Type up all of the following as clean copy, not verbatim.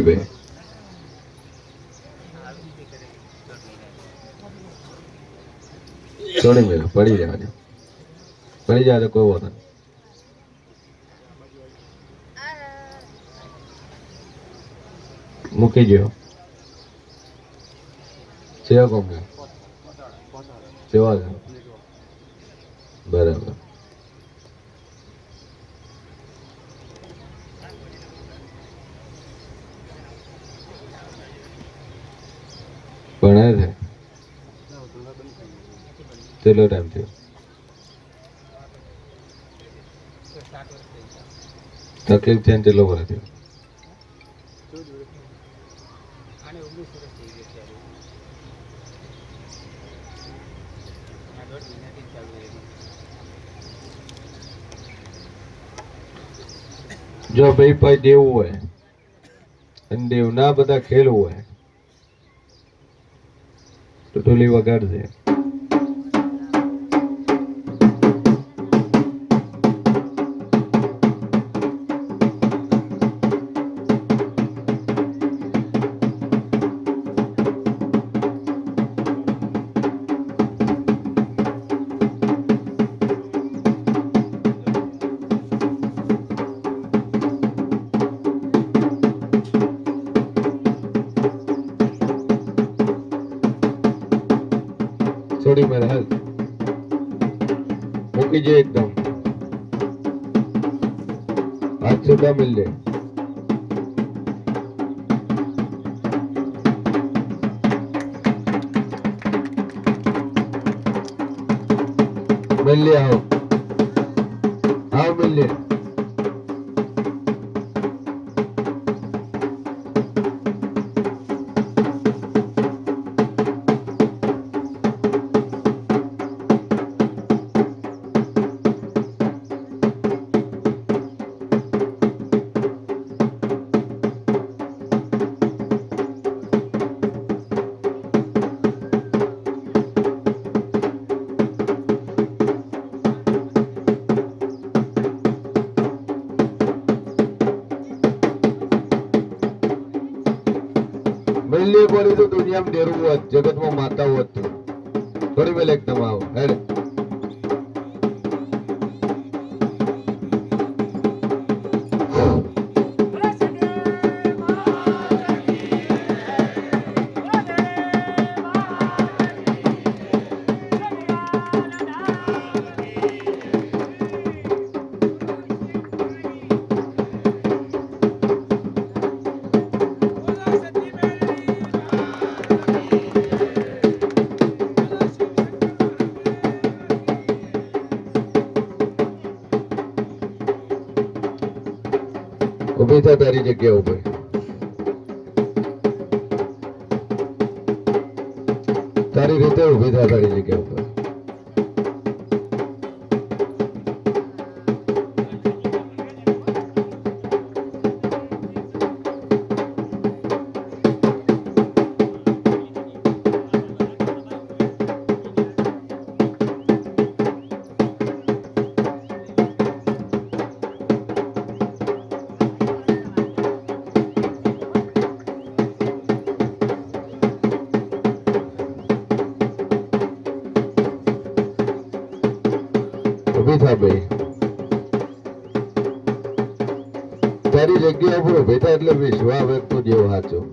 બે છોડી મેલો પડી જવા દે પડી જાય તો કોઈ વાંધો નહીં મૂકી ગયો સેવા કોમ સેવા બરાબર ભણાય છે ચલો ટાઈમ થયો તકલીફ થઈને ચેટલો ભરે થયો જો ભાઈ ભાઈ દેવું હોય અને દેવના બધા ખેલ હોય તો ટોલી વગાડજે थोड़ी मेरा हाल मूकी जे एकदम हाथ सीधा मिल जाए मिल लिया आओ आओ मिल लिया मिलने पड़ी तो दुनिया में डेरू हुआ जगत में माता हुआ तो थोड़ी में एकदम आओ है ઉભી થા તારી જગ્યા ઉપર તારી રીતે ઉભી થા તારી જગ્યા ઉપર ઉભી થા ભાઈ તારી જગ્યા ઉપર ઉભી થા એટલે વિશ્વ આવે તું જેવો સાચો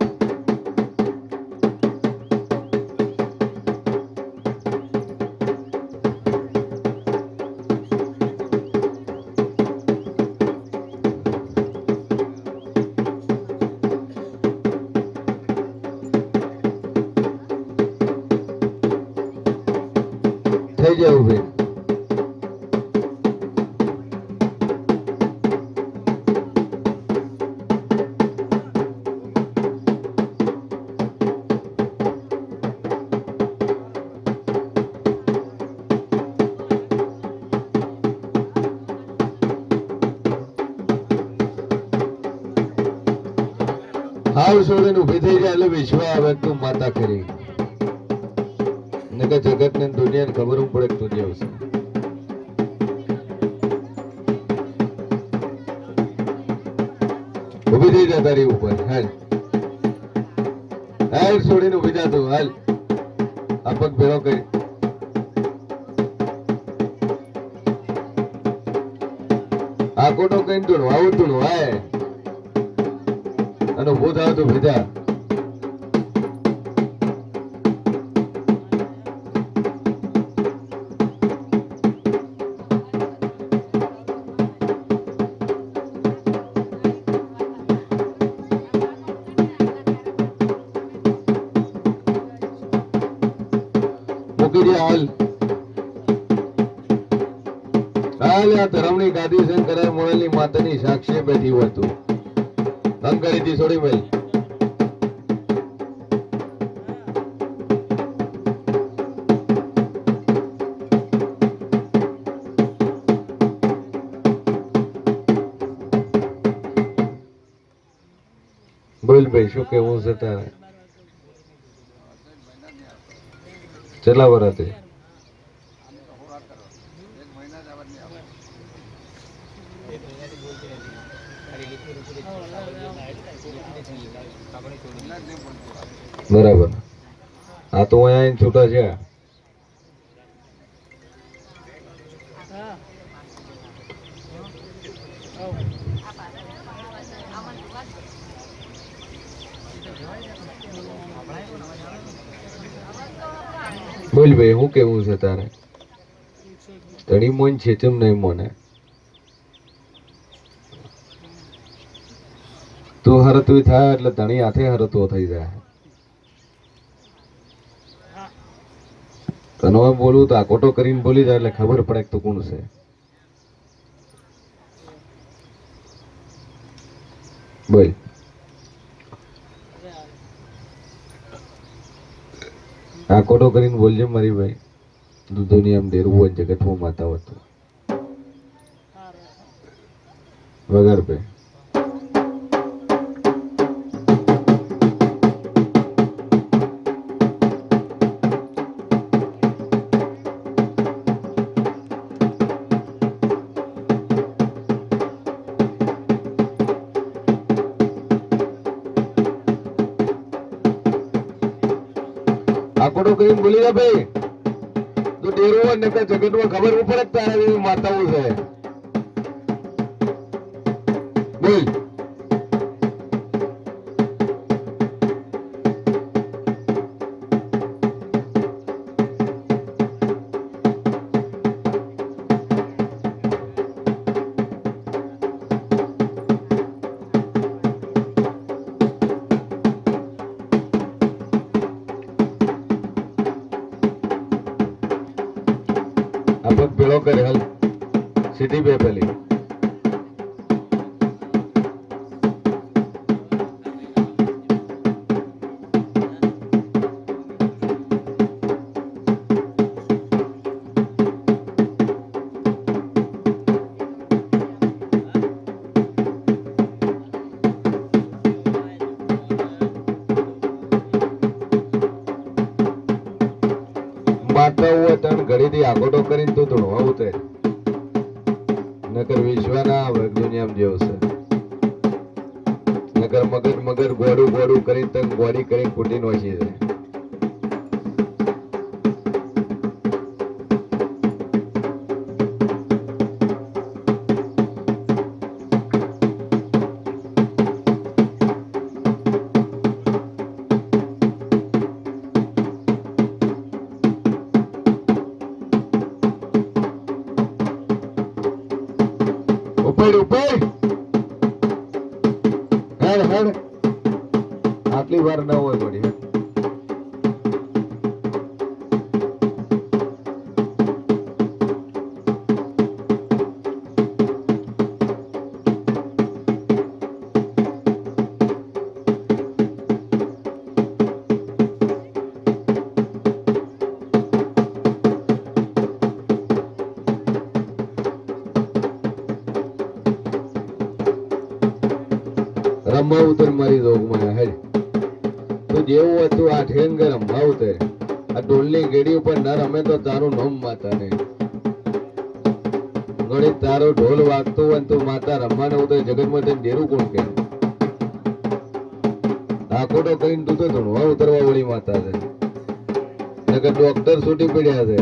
થઈ જાય ઉભી હાવ છોડીને ઉભી થઈ જાય એટલે વિશ્વ આવે તું માતા કરી નકર જગત ને દુનિયાને ખબર પડે કે તું જે આવશે ઉભી થઈ જા તારી ઉપર હાલ હાલ છોડીને ઉભી જા તું હાલ આ પગ ભેળો કરી આ કોટો કઈ તું આવું તું હાય અને ઉભો થાવ તું ભેજા હાલ હાલ આ ધરમની ગાદી શંકર મોડેલની માતાની સાક્ષી બેઠી હતું અંકરીથી છોડી ભાઈ બોલ ભાઈ શું કેવું છે તારે કેટલા વર્ષથી બરાબર આ તો અહીંયા છૂટા છે બોલ ભાઈ શું કેવું છે તારે તણી મોન છે તેમ નહીં મને તું હરતું થાય એટલે ધણી હાથે હરતો થઈ જાય તને બોલું તો આકોટો કરીને બોલી જાય એટલે ખબર પડે કે તું કોણ છે બોલ આકોટો કરીને બોલજે મારી ભાઈ દૂધોની આમ ડેરવું હોય જગતમાં માતા હતું વગર ભાઈ આકોટો કરીને બોલી જા ભાઈ તો ડેરો હોય ને જગતમાં ખબર પડે તારે એવી માતાઓ છે બોલ ભેળો કરે હાલ સીધી બે પેલી માતા હોય તને ઘડીથી આકોટો કરીને તું ધોળવા ઉતરે નકર વિશ્વ ના આવે દુનિયામાં જેવું છે નકર મગજ મગજ ગોડું ગોડું કરીને તને ગોડી કરીને કુટી નોખી છે ઉપર ઉપર હેડ હેડ આટલી વાર ન હોય પડી રમવા ઉતર મારી રોગમાં હેડ તો જેવું હતું આ ઠેન કે રમવા ઉતર આ ડોલની ગેડી ઉપર ન રમે તો તારું નામ માતા ને ગણી તારો ઢોલ વાગતો હોય તું માતા રમવાને ઉતર જગતમાં તને ડેરું કોણ કે આખોટો કહીને તું તો ધૂણવા ઉતરવા વાળી માતા છે. નકર ડોક્ટર છૂટી પડ્યા છે,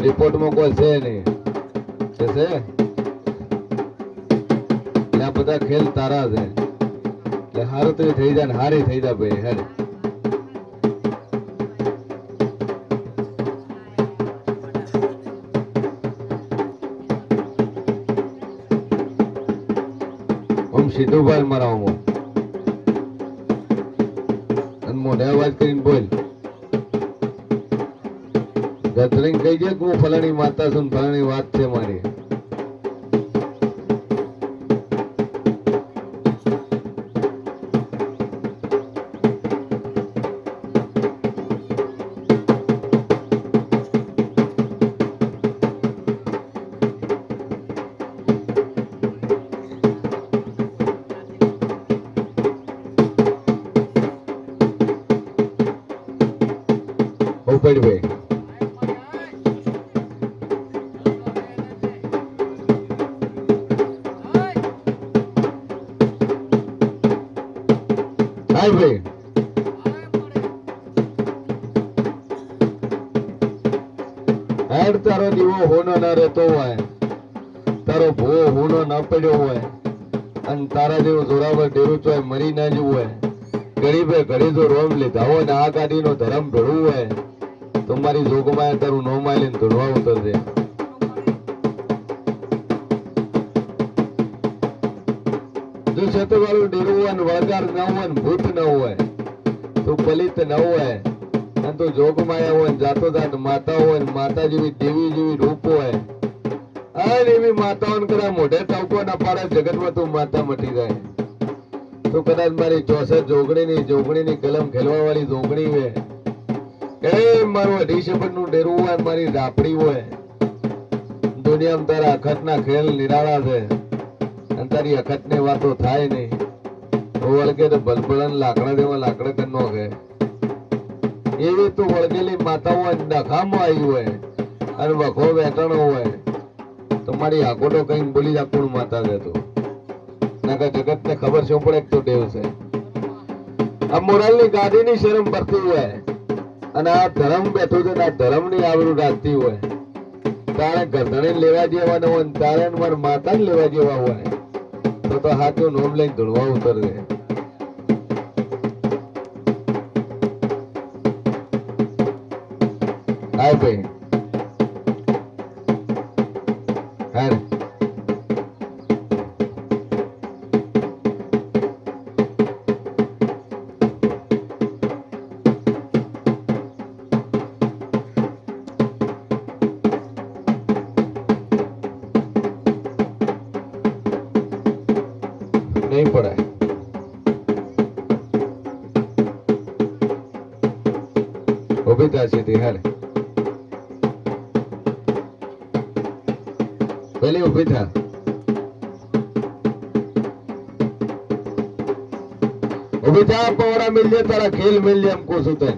રિપોર્ટમાં કોઈ છે નહીં. છે આ બધા ખેલ તારા છે. એટલે હારું તો થઈ જાય ને હારી થઈ જાય ભાઈ. હેડ સીધું ભાઈ મારા મોઢે અવાજ કરીને બોલ. ગથરીને કહી દે કે હું ફલાણી માતા છું, ફલાણી વાત છે મારી. ભાઈ હાય ભાઈ હેડ તારો દીવો હોનો ના રહેતો હોય, તારો ભૂવો હોનો ના પડ્યો હોય, અને તારા જેવો જોરાવર ડેરું ચોય મરી ના જવું હોય, ગરીબે ઘડી જો રોમ લીધા હોય ને આ ગાડી નો ધરમ ભેળવું હોય તો મારી જોગમાં તારું નો માલી ધૂળવા ઉતરજે. જો છતવાળું ડેરું હોય ને વળગાર ન હોય ને ભૂત ન હોય, તું પલિત ન હોય, અને તું જોગમાયા હોય ને જાતો જાત માતા હોય ને માતા જેવી દેવી જેવી રૂપ હોય, અને એવી માતાઓને કદાચ મોઢે ટવકો ના પાડે જગતમાં તું માતા મટી જાય. તો કદાચ મારી 64 જોગણીની કલમ ખેલવા વાળી જોગણી હોય, એ મારું 28 નું ડેરું હોય, મારી રાપડી હોય. દુનિયામાં તારા અખતના ખેલ નિરાળા છે, અને તારી અખતની વાતો થાય નહીં. વળગે તો ભલભળન લાકડા દેવા લાકડા કર નો કે એવી તું વળગેલી માતા હોય, ડખામાં આવી હોય અને વખો વેટણો હોય તો મારી આકોટો કઈ બોલી જા કોણ માતા છે તું. નકર જગત ને ખબર શું પડે તો દેવ છે. આ મોરાલ ની ગાદી ની શરમ પડતી હોય અને આ ધર્મ બેઠું છે, આ ધર્મ ની આવરું રાખતી હોય, તારે ગરધણી લેવા જેવા હોય, તારે મારા માતા ને લેવા જેવા હોય તો હાથું નોમ લઈને ધૂળવા ઉતરજે. હાય ભાઈ હાય नहीं पड़ा है. वो भी था सीधी हाल पहले वो भी था. वो भी था पौड़ा मिल जाए तारा खेल मिल जाए हमको सुते.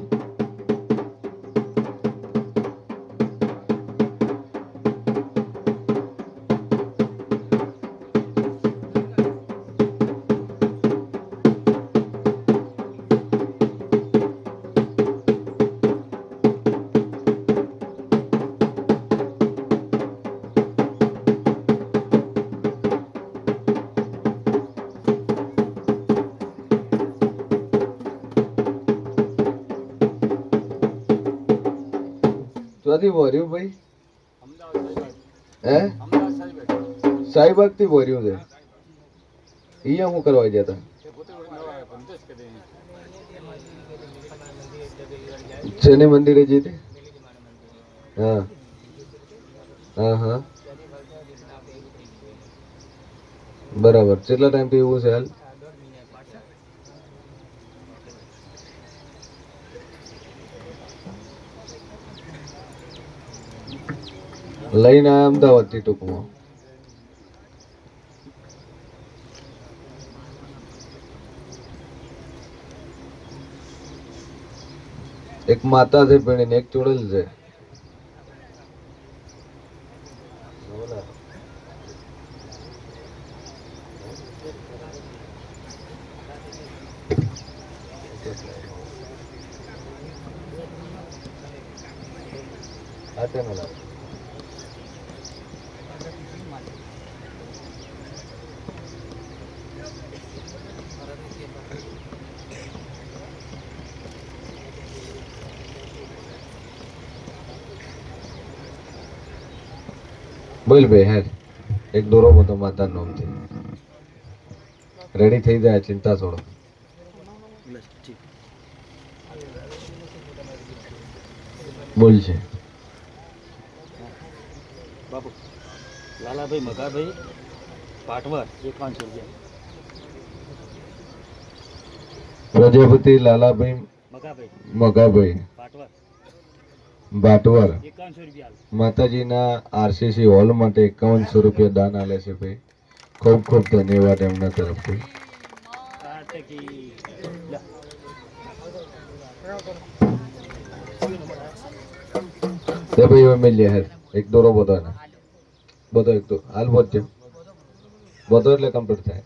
ચોથી ભર્યું ભાઈ હે સાઈબાગ થી ભર્યું છે. અહીંયા હું કરવા ગયા હતા શનિ મંદિરે જઈ. હા હા હા બરાબર. કેટલા ટાઈમ થી એવું છે હાલ? લઈને આયા અમદાવાદ થી ટૂંકમાં. એક માતા છે પણ એક ચોડેલ છે. હાથે ન લાવ. બોલ ભાઈ હેર એક દોરો બધો માતા નામથી રેડી થઈ જાય, ચિંતા છોડો. બોલ છે બાપુ લાલાભાઈ મગાભાઈ પાટવર 5100 રૂપિયા. પ્રજાપતિ લાલાભાઈ મગાભાઈ પાટવર બાટવર 5100 રૂપિયા. માતાજીના આરસીસી હોલ માટે 5100 રૂપિયા દાન આલે છે ભાઈ. ખૂબ ખૂબ ધન્યવાદ એમના તરફથી. તે ભાઈ અમે લે હેર એક દોરો બધો ને બધો એક તો હાલ બધો એટલે કમ્પ્લીટ થાય.